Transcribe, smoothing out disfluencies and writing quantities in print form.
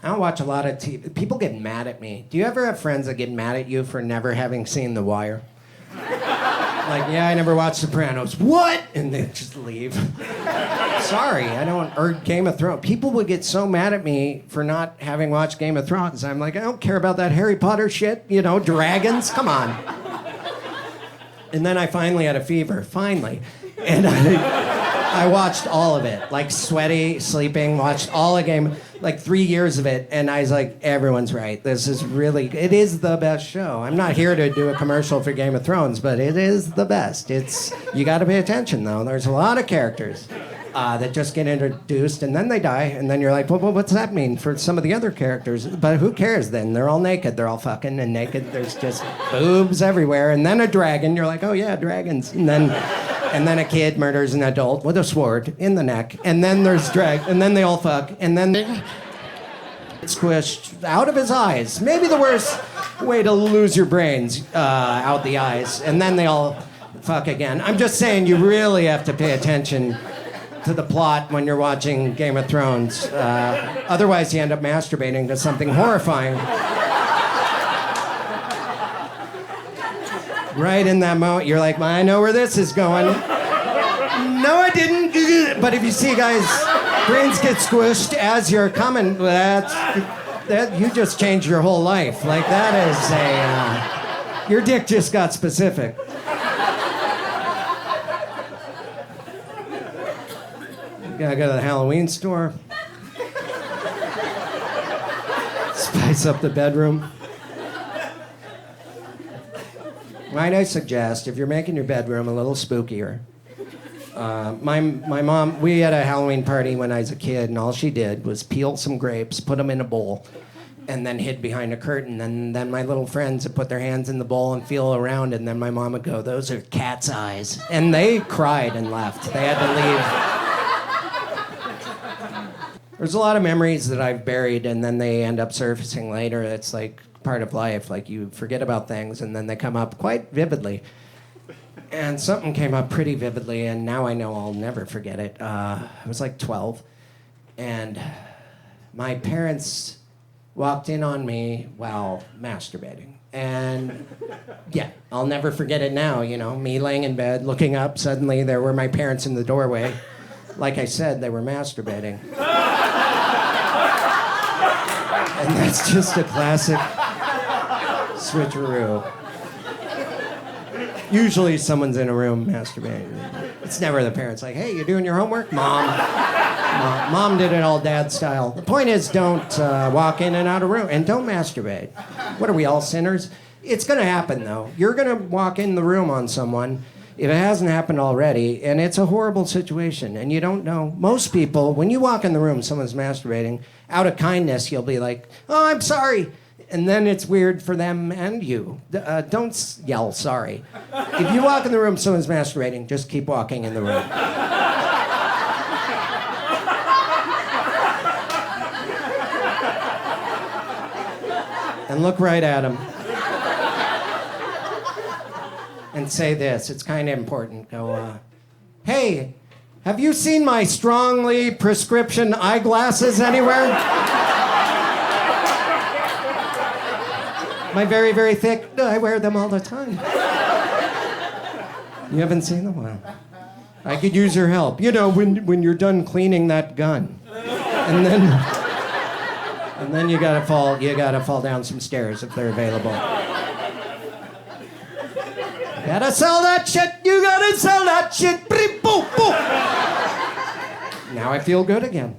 I don't watch a lot of TV. People get mad at me. Do you ever have friends that get mad at you for never having seen The Wire? Like, yeah, I never watched Sopranos. What? And they just leave. Sorry, I don't. Or Game of Thrones. People would get so mad at me for not having watched Game of Thrones. I'm like, I don't care about that Harry Potter shit. You know, dragons. Come on. And then I finally had a fever. Finally. And I watched all of it. Like, sweaty, sleeping, watched all the game, like 3 years of it. And I was like, everyone's right. This is really, it is the best show. I'm not here to do a commercial for Game of Thrones, but it is the best. You got to pay attention, though. There's a lot of characters that just get introduced, and then they die. And then you're like, well, what's that mean for some of the other characters? But who cares then? They're all naked. They're all fucking and naked. There's just boobs everywhere. And then a dragon. You're like, oh, yeah, dragons. And then a kid murders an adult with a sword in the neck. And then there's and then they all fuck. And then they squished out of his eyes. Maybe the worst way to lose your brains, out the eyes. And then they all fuck again. I'm just saying you really have to pay attention to the plot when you're watching Game of Thrones. Otherwise, you end up masturbating to something horrifying. Right in that moment, you're like, I know where this is going. No, I didn't. But if you see guys' brains get squished as you're coming, that you just changed your whole life. Like, that is your dick just got specific. You gotta go to the Halloween store. Spice up the bedroom. Might I suggest, if you're making your bedroom a little spookier, my mom, we had a Halloween party when I was a kid, and all she did was peel some grapes, put them in a bowl, and then hid behind a curtain. And then my little friends would put their hands in the bowl and feel around, and then my mom would go, those are cat's eyes. And they cried and left. They had to leave. There's a lot of memories that I've buried, and then they end up surfacing later. It's like part of life. Like, you forget about things, and then they come up quite vividly. And something came up pretty vividly, and now I know I'll never forget it. I was like 12, and my parents walked in on me while masturbating. And yeah, I'll never forget it now, you know, me laying in bed, looking up, suddenly there were my parents in the doorway. Like I said, they were masturbating. And that's just a classic switcheroo. Usually someone's in a room masturbating. It's never the parents like, hey, you doing your homework? Mom did it all dad style. The point is, don't walk in and out of room, and don't masturbate. What are we, all sinners? It's gonna happen though. You're gonna walk in the room on someone, if it hasn't happened already, and it's a horrible situation, and you don't know. Most people, when you walk in the room, someone's masturbating, out of kindness, you'll be like, oh, I'm sorry. And then it's weird for them and you. Don't yell sorry. If you walk in the room, someone's masturbating, just keep walking in the room. And look right at them. And say this, it's kind of important. Go, hey, have you seen my strongly prescription eyeglasses anywhere? My very, very thick, I wear them all the time. You haven't seen them? Well, I could use your help. You know, when you're done cleaning that gun. And then you gotta fall down some stairs if they're available. Gotta sell that shit, you gotta sell that shit. Now I feel good again.